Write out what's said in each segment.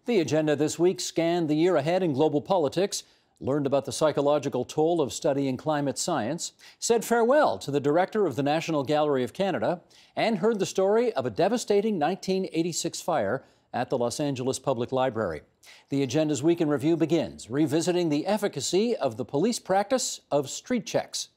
The agenda this week scanned the year ahead in global politics, learned about the psychological toll of studying climate science, said farewell to the director of the National Gallery of Canada, and heard the story of a devastating 1986 fire at the Los Angeles Public Library. The agenda's Week in Review begins, revisiting the efficacy of the police practice of street checks.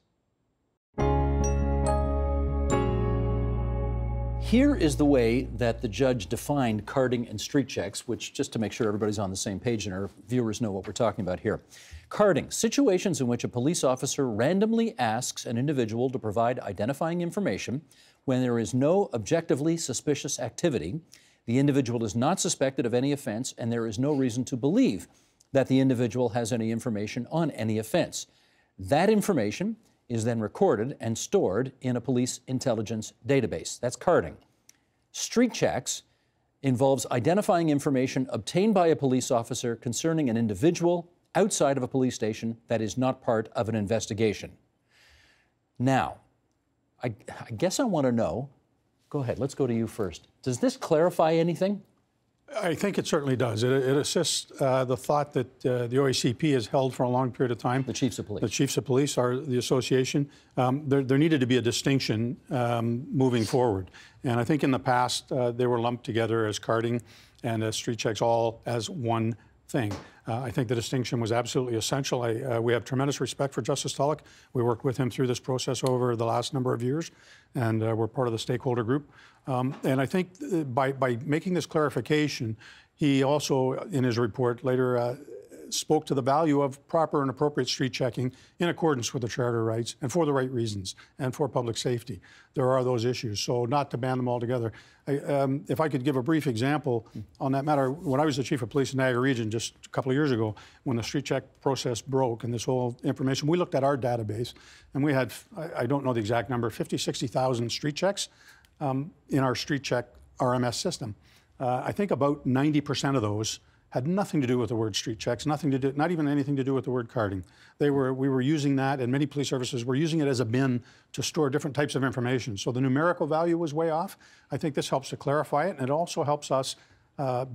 Here is the way that the judge defined carding and street checks, which, just to make sure everybody's on the same page and our viewers know what we're talking about here. Carding, situations in which a police officer randomly asks an individual to provide identifying information when there is no objectively suspicious activity, the individual is not suspected of any offense, and there is no reason to believe that the individual has any information on any offense. That information is then recorded and stored in a police intelligence database. That's carding. Street checks involves identifying information obtained by a police officer concerning an individual outside of a police station that is not part of an investigation. Now, I guess I want to know, go ahead, let's go to you first. Does this clarify anything? I think it certainly does. It assists the thought that the OACP has held for a long period of time. The chiefs of police. The chiefs of police are the association. There needed to be a distinction moving forward. And I think in the past, they were lumped together as carding and as street checks all as one thing. I think the distinction was absolutely essential. We have tremendous respect for Justice Tulloch. We worked with him through this process over the last number of years, and we're part of the stakeholder group. And I think by making this clarification, he also, in his report later, spoke to the value of proper and appropriate street checking in accordance with the Charter rights and for the right reasons and for public safety. There are those issues, so not to ban them all together. If I could give a brief example on that matter, when I was the chief of police in Niagara Region just a couple of years ago, when the street check process broke and this whole information, we looked at our database and we had, I don't know the exact number, 50, 60,000 street checks in our street check RMS system. I think about 90% of those had nothing to do with the word street checks, nothing to do, not even anything to do with the word carding. We were using that, and many police services were using it as a bin to store different types of information. So the numerical value was way off. I think this helps to clarify it, and it also helps us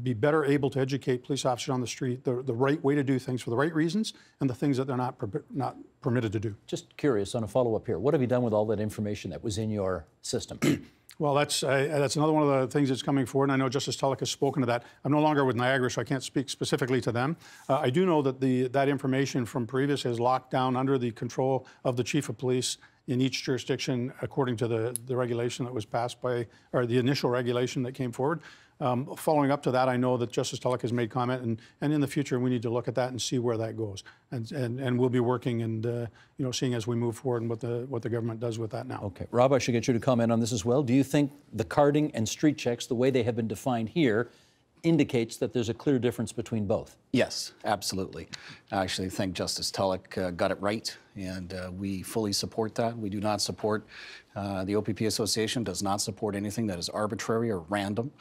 be better able to educate police officers on the street the right way to do things for the right reasons and the things that they're not permitted to do. Just curious, on a follow-up here, what have you done with all that information that was in your system? Well, that's another one of the things that's coming forward, and I know Justice Tulloch has spoken to that. I'm no longer with Niagara, so I can't speak specifically to them. I do know that that information from previous is locked down under the control of the chief of police in each jurisdiction according to the regulation that was passed by, or the initial regulation that came forward. Following up to that, I know that Justice Tulloch has made comment, and in the future we need to look at that and see where that goes. And we'll be working and seeing as we move forward and what the government does with that now. Okay, Rob, I should get you to comment on this as well. Do you think the carding and street checks, the way they have been defined here, indicates that there's a clear difference between both? Yes, absolutely. I actually think Justice Tulloch got it right, and we fully support that. We do not support, the OPP Association does not support anything that is arbitrary or random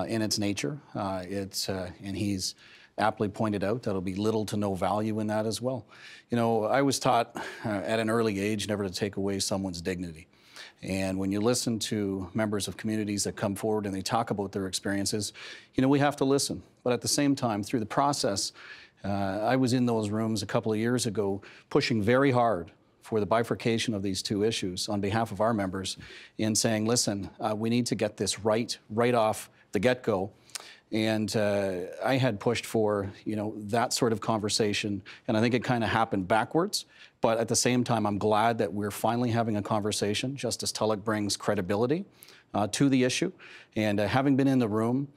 in its nature. And he's aptly pointed out that there'll be little to no value in that as well. You know, I was taught at an early age never to take away someone's dignity. And when you listen to members of communities that come forward and they talk about their experiences, you know, we have to listen. But at the same time, through the process, I was in those rooms a couple of years ago pushing very hard for the bifurcation of these two issues on behalf of our members in saying, listen, we need to get this right off the get-go. And I had pushed for, that sort of conversation, and I think it kind of happened backwards. But at the same time, I'm glad that we're finally having a conversation. Justice Tulloch brings credibility to the issue. And having been in the room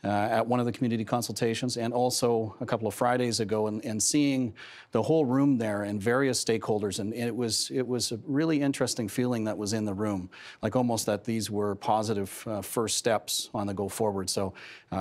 at one of the community consultations and also a couple of Fridays ago and seeing the whole room there and various stakeholders, and it was a really interesting feeling that was in the room, like almost that these were positive first steps on the go forward. So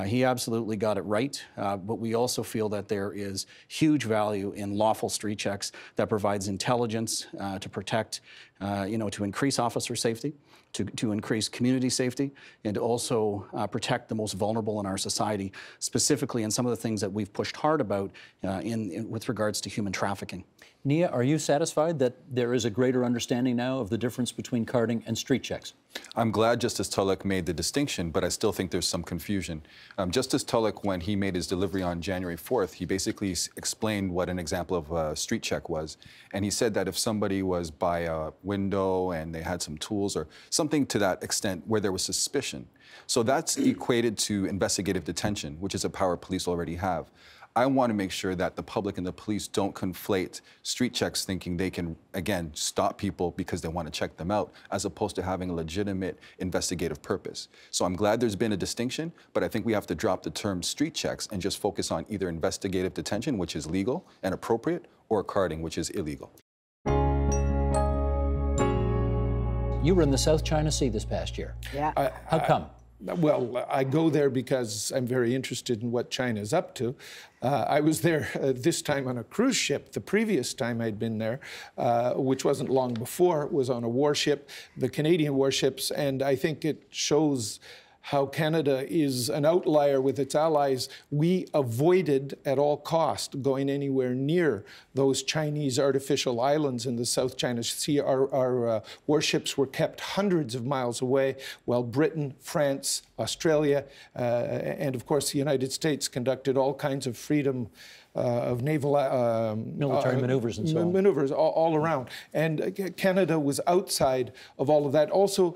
he absolutely got it right, but we also feel that there is huge value in lawful street checks that provides intelligence to protect, to increase officer safety, to increase community safety, and to also protect the most vulnerable in our society, specifically in some of the things that we've pushed hard about with regards to human trafficking. Nia, are you satisfied that there is a greater understanding now of the difference between carding and street checks? I'm glad Justice Tulloch made the distinction, but I still think there's some confusion. Justice Tulloch, when he made his delivery on January 4th, he basically explained what an example of a street check was. And he said that if somebody was by a window and they had some tools or something to that extent where there was suspicion. So that's equated to investigative detention, which is a power police already have. I want to make sure that the public and the police don't conflate street checks thinking they can, again, stop people because they want to check them out, as opposed to having a legitimate investigative purpose. So I'm glad there's been a distinction, but I think we have to drop the term street checks and just focus on either investigative detention, which is legal and appropriate, or carding, which is illegal. You were in the South China Sea this past year. Yeah. How come? Well, I go there because I'm very interested in what China's up to. I was there this time on a cruise ship. The previous time I'd been there, which wasn't long before, was on a warship, the Canadian warships, and I think it shows how Canada is an outlier with its allies. We avoided at all cost going anywhere near those Chinese artificial islands in the South China Sea. Our warships were kept hundreds of miles away, while Britain, France, Australia, and of course the United States conducted all kinds of freedom of naval military maneuvers and so on. Maneuvers all around. And Canada was outside of all of that. Also,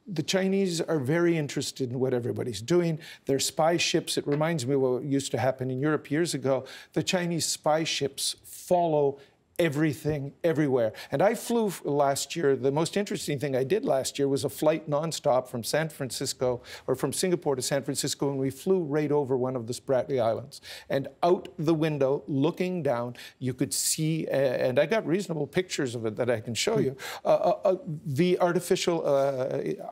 the Chinese are very interested in what everybody's doing. Their spy ships, it reminds me of what used to happen in Europe years ago. The Chinese spy ships follow everything, everywhere. And I flew last year. The most interesting thing I did last year was a flight nonstop from San Francisco, or from Singapore to San Francisco, and we flew right over one of the Spratly Islands. And out the window, looking down, you could see, and I got reasonable pictures of it that I can show you, the artificial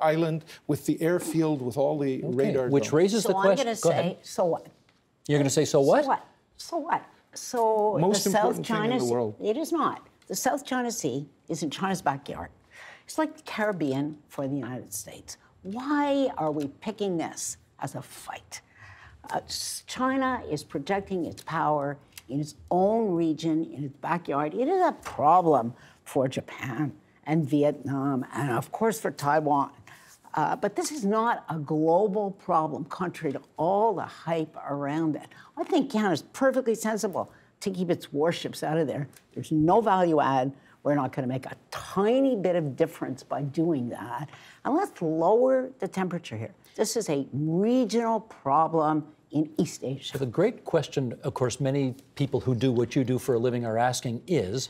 island with the airfield with all the radar. Which raises the question. So I'm going to say, so what? You're going to say, so what? So what? So what? So Most the important South China thing in the world. It is not. The South China Sea is in China's backyard. It's like the Caribbean for the United States. Why are we picking this as a fight? China is projecting its power in its own region, in its backyard. It is a problem for Japan and Vietnam, and of course for Taiwan. But this is not a global problem, contrary to all the hype around it. I think Canada's perfectly sensible to keep its warships out of there. There's no value add. We're not going to make a tiny bit of difference by doing that. And let's lower the temperature here. This is a regional problem in East Asia. So the great question, of course, many people who do what you do for a living are asking is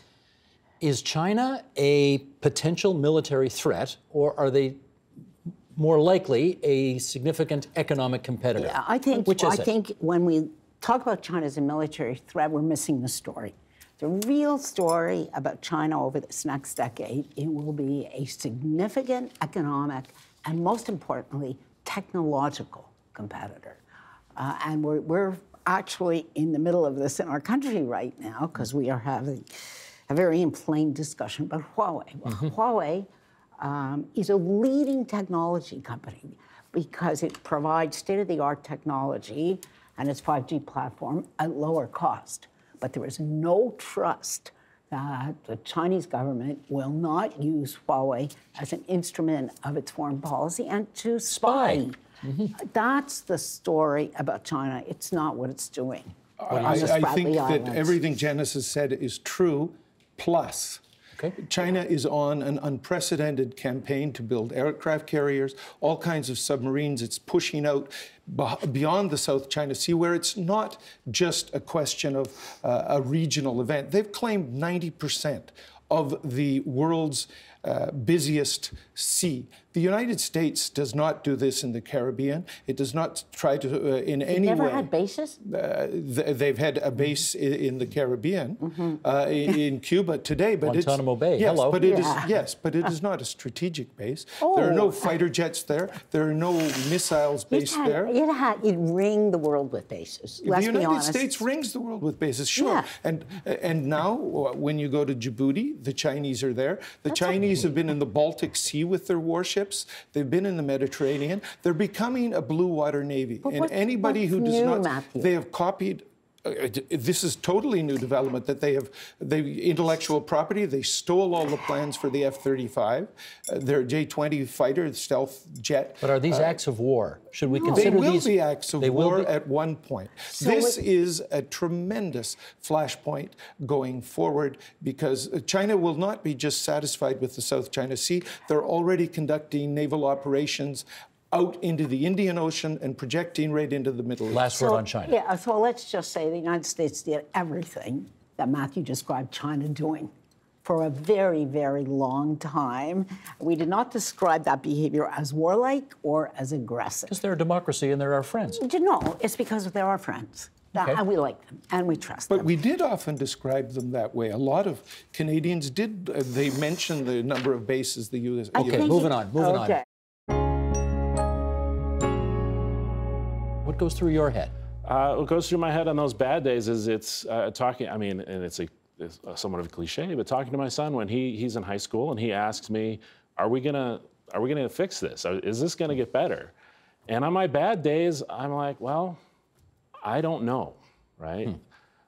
China a potential military threat, or are they more likely a significant economic competitor? Yeah, I think when we talk about China as a military threat, we're missing the story. The real story about China over this next decade, it will be a significant economic and, most importantly, technological competitor. And we're actually in the middle of this in our country right now, because we are having a very inflamed discussion about Huawei. Well, Huawei is a leading technology company because it provides state-of-the-art technology and its 5G platform at lower cost. But there is no trust that the Chinese government will not use Huawei as an instrument of its foreign policy and to spy. That's the story about China. It's not what it's doing. I think that everything Janice has said is true, plus China is on an unprecedented campaign to build aircraft carriers, all kinds of submarines. It's pushing out beyond the South China Sea, where it's not just a question of a regional event. They've claimed 90% of the world's busiest sea. The United States does not do this in the Caribbean. It does not try to in any way. Never had bases? They've had a base in the Caribbean, in Cuba today, but Guantanamo Bay. Yes, Hello. but it is not a strategic base. There are no fighter jets there. There are no missiles based there. It ring the world with bases. Let's the be United honest. States rings the world with bases, sure. Yeah. And now, when you go to Djibouti, the Chinese are there. The Chinese have been in the Baltic Sea with their warships. They've been in the Mediterranean. They're becoming a blue water navy. And anybody who does not, they have copied This is totally new development that they intellectual property. They stole all the plans for the F-35, their J-20 fighter, stealth jet. But are these acts of war? Should we consider these? They will be acts of war at one point. So this is a tremendous flashpoint going forward, because China will not be just satisfied with the South China Sea. They're already conducting naval operations out into the Indian Ocean and projecting right into the Middle East. Last word on China. Yeah, so let's just say the United States did everything that Matthew described China doing for a very, very long time. We did not describe that behavior as warlike or as aggressive. Because they're a democracy and they're our friends. No, it's because they're our friends. Okay. And we like them, and we trust them. But we did often describe them that way. A lot of Canadians did. They mentioned the number of bases the U.S. Okay, moving on. What goes through your head? What goes through my head on those bad days is it's talking. I mean, and it's somewhat of a cliche, but talking to my son when he's in high school and he asks me, "Are we gonna fix this? Is this gonna get better?" And on my bad days, I'm like, "Well, I don't know, right?"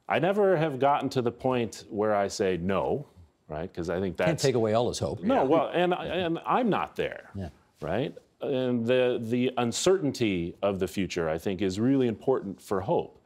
I never have gotten to the point where I say no, right? Because I think that's Can't take away all his hope. no. Well, and I'm not there, Yeah. right? And the uncertainty of the future, I think, is really important for hope.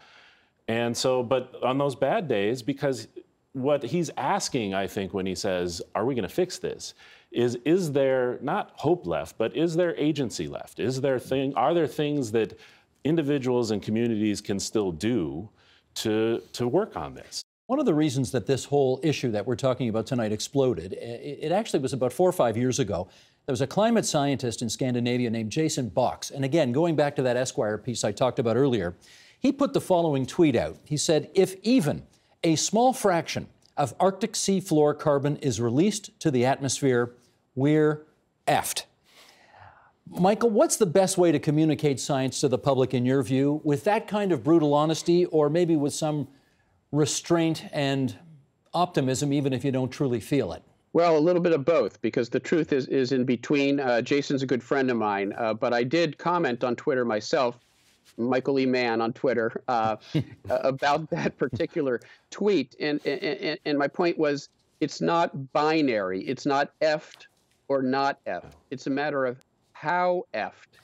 And so, but on those bad days, because what he's asking, I think, when he says, "Are we going to fix this?" is there not hope left, but is there agency left? Are there things that individuals and communities can still do to work on this? One of the reasons that this whole issue that we're talking about tonight exploded, it actually was about 4 or 5 years ago. There was a climate scientist in Scandinavia named Jason Box. And again, going back to that Esquire piece I talked about earlier, he put the following tweet out. He said, "If even a small fraction of Arctic seafloor carbon is released to the atmosphere, we're effed." Michael, what's the best way to communicate science to the public in your view? With that kind of brutal honesty, or maybe with some restraint and optimism, even if you don't truly feel it? Well, a little bit of both, because the truth is in between. Jason's a good friend of mine, but I did comment on Twitter myself, Michael E. Mann on Twitter, about that particular tweet. And my point was, it's not binary. It's not effed or not effed. It's a matter of how effed.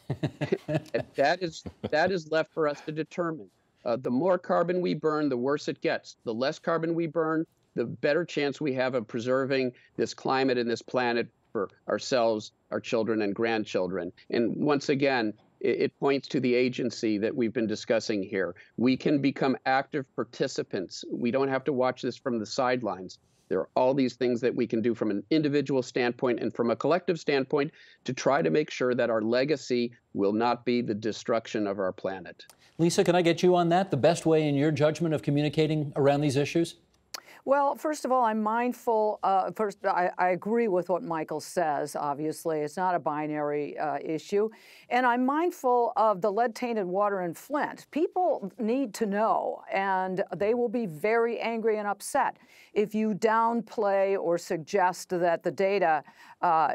That is left for us to determine. The more carbon we burn, the worse it gets. The less carbon we burn, the better chance we have of preserving this climate and this planet for ourselves, our children, and grandchildren. And once again, it points to the agency that we've been discussing here. We can become active participants. We don't have to watch this from the sidelines. There are all these things that we can do from an individual standpoint and from a collective standpoint to try to make sure that our legacy will not be the destruction of our planet. Lisa, can I get you on that? The best way, in your judgment, of communicating around these issues? Well, first of all, I'm mindful. I agree with what Michael says, obviously. It's not a binary issue. And I'm mindful of the lead-tainted water in Flint. People need to know, and they will be very angry and upset if you downplay or suggest that the data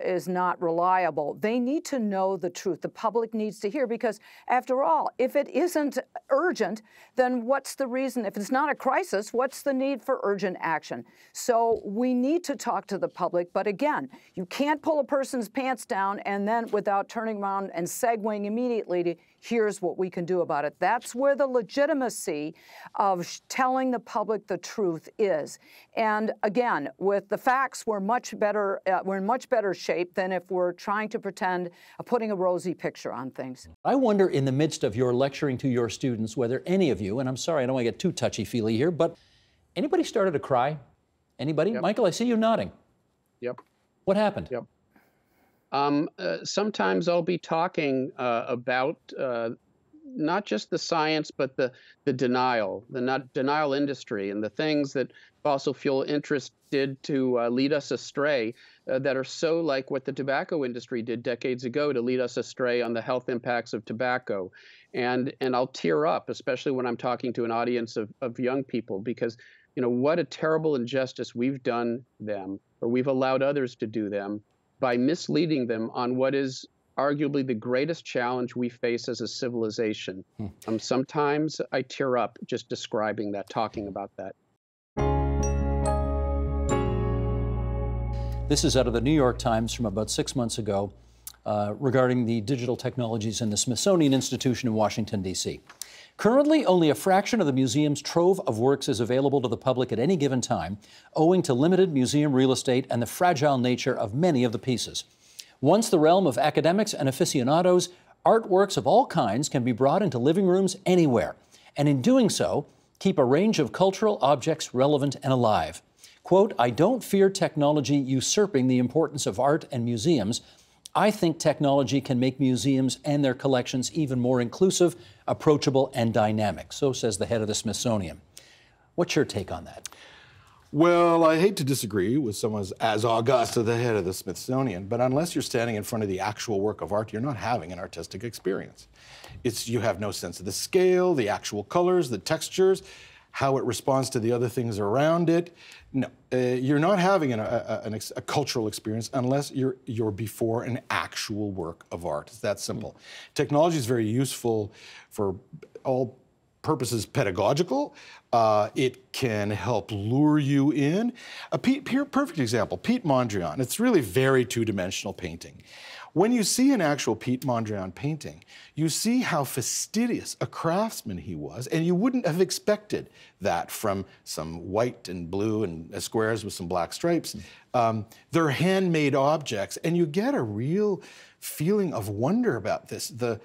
is not reliable. They need to know the truth. The public needs to hear, because after all, if it isn't urgent, then what's the reason? If it's not a crisis, what's the need for urgent action? So we need to talk to the public. But again, you can't pull a person's pants down and then without turning around and segueing immediately to here's what we can do about it. That's where the legitimacy of telling the public the truth is. And again, with the facts, we're in much better shape than if we're trying to pretend putting a rosy picture on things. I wonder, in the midst of your lecturing to your students, whether any of you, and I'm sorry, I don't want to get too touchy-feely here, but anybody started to cry? Anybody? Yep. Michael, I see you nodding. Yep. What happened? Yep. Sometimes I'll be talking about not just the science, but the denial industry and the things that fossil fuel interests did to lead us astray that are so like what the tobacco industry did decades ago to lead us astray on the health impacts of tobacco. And I'll tear up, especially when I'm talking to an audience of young people, because what a terrible injustice we've done them, or we've allowed others to do them, by misleading them on what is arguably the greatest challenge we face as a civilization. Sometimes I tear up just describing that, talking about that. This is out of the New York Times from about 6 months ago regarding the digital technologies in the Smithsonian Institution in Washington, D.C. Currently, only a fraction of the museum's trove of works is available to the public at any given time, owing to limited museum real estate and the fragile nature of many of the pieces. Once the realm of academics and aficionados, artworks of all kinds can be brought into living rooms anywhere, and in doing so, keep a range of cultural objects relevant and alive. Quote, "I don't fear technology usurping the importance of art and museums. I think technology can make museums and their collections even more inclusive, approachable, and dynamic." So says the head of the Smithsonian. What's your take on that? Well, I hate to disagree with someone as august as the head of the Smithsonian, but unless you're standing in front of the actual work of art, you're not having an artistic experience. You have no sense of the scale, the actual colors, the textures, how it responds to the other things around it. No, you're not having a cultural experience unless you're before an actual work of art. It's that simple. Technology is very useful for all purposes pedagogical. It can help lure you in. Perfect example, Piet Mondrian. It's really very two-dimensional painting. When you see an actual Piet Mondrian painting, you see how fastidious a craftsman he was, and you wouldn't have expected that from some white and blue and squares with some black stripes. They're handmade objects, and you get a real feeling of wonder about this. The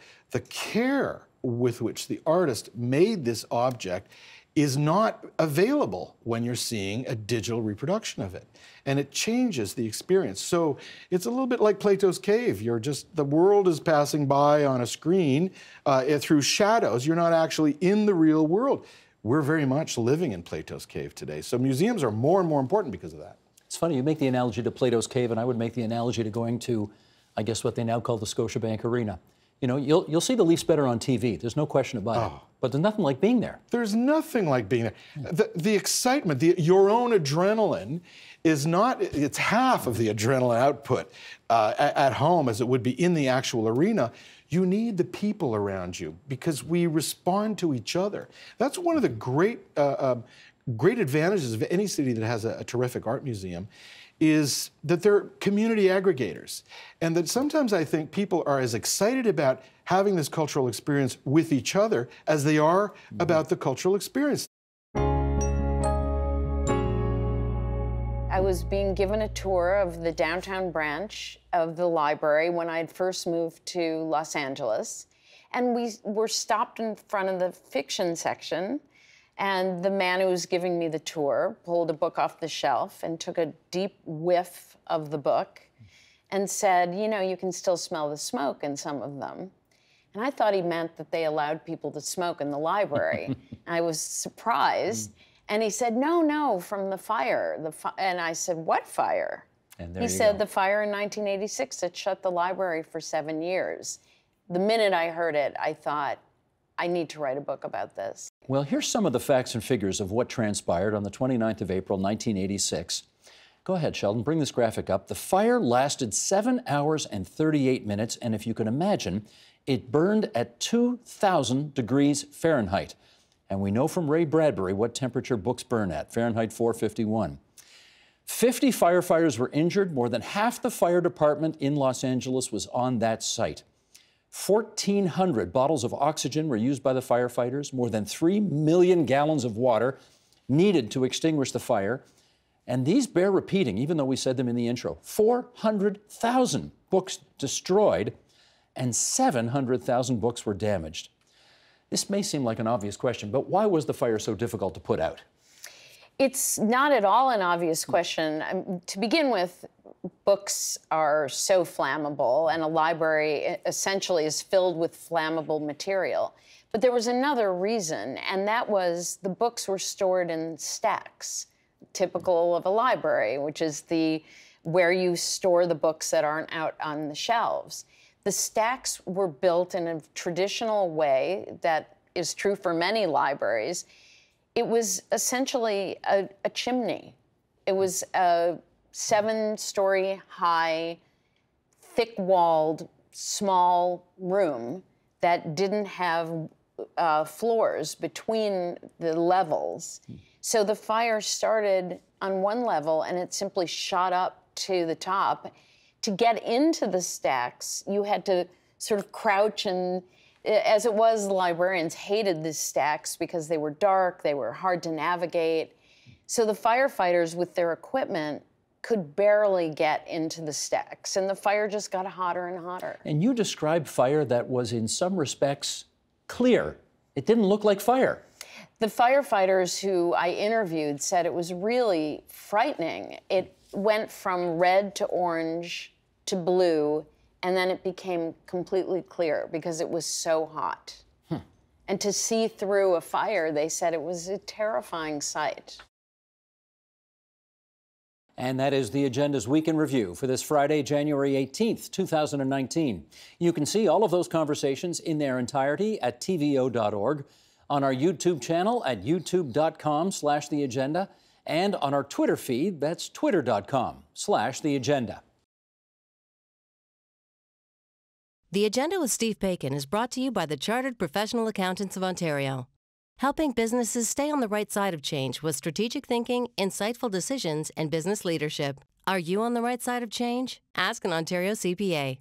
care with which the artist made this object is not available when you're seeing a digital reproduction of it. And it changes the experience. So it's a little bit like Plato's cave. The world is passing by on a screen through shadows. You're not actually in the real world. We're very much living in Plato's cave today. So museums are more and more important because of that. It's funny, you make the analogy to Plato's cave, and I would make the analogy to going to, I guess, what they now call the Scotiabank Arena. You know, you'll see the Leafs better on TV. There's no question about it. But there's nothing like being there. There's nothing like being there. The excitement, your own adrenaline is not, it's half of the adrenaline output at home as it would be in the actual arena. You need the people around you because we respond to each other. That's one of the great advantages of any city that has a terrific art museum, is that they're community aggregators. And that sometimes I think people are as excited about having this cultural experience with each other as they are about the cultural experience. I was being given a tour of the downtown branch of the library when I had first moved to Los Angeles. And we were stopped in front of the fiction section. And the man who was giving me the tour pulled a book off the shelf and took a deep whiff of the book and said, you know, you can still smell the smoke in some of them. And I thought he meant that they allowed people to smoke in the library. I was surprised. And he said, no, from the fire. And I said, what fire? And he said, the fire in 1986 that shut the library for 7 years. The minute I heard it, I thought, I need to write a book about this. Well, here's some of the facts and figures of what transpired on the 29th of April, 1986. Go ahead, Sheldon, bring this graphic up. The fire lasted 7 hours and 38 minutes, and if you can imagine, it burned at 2,000 degrees Fahrenheit. And we know from Ray Bradbury what temperature books burn at, Fahrenheit 451. 50 firefighters were injured. More than half the fire department in Los Angeles was on that site. 1,400 bottles of oxygen were used by the firefighters, more than 3 million gallons of water needed to extinguish the fire. And these bear repeating, even though we said them in the intro. 400,000 books destroyed and 700,000 books were damaged. This may seem like an obvious question, but why was the fire so difficult to put out? It's not at all an obvious question. To begin with, books are so flammable, and a library essentially is filled with flammable material. But there was another reason, and that was the books were stored in stacks, typical of a library, which is where you store the books that aren't out on the shelves. The stacks were built in a traditional way that is true for many libraries. It was essentially a chimney. It was a 7-story high, thick-walled small room that didn't have floors between the levels. So the fire started on one level and it simply shot up to the top. To get into the stacks, you had to sort of crouch, and as it was, the librarians hated the stacks because they were dark, they were hard to navigate. So the firefighters with their equipment could barely get into the stacks, and the fire just got hotter and hotter. And you described fire that was in some respects clear. It didn't look like fire. The firefighters who I interviewed said it was really frightening. It went from red to orange to blue, and then it became completely clear because it was so hot. And to see through a fire, they said it was a terrifying sight. And that is the Agenda's Week in Review for this Friday, January 18th, 2019. You can see all of those conversations in their entirety at tvo.org, on our YouTube channel at youtube.com/theagenda, and on our Twitter feed, that's twitter.com/theagenda. The Agenda with Steve Bacon is brought to you by the Chartered Professional Accountants of Ontario, helping businesses stay on the right side of change with strategic thinking, insightful decisions, and business leadership. Are you on the right side of change? Ask an Ontario CPA.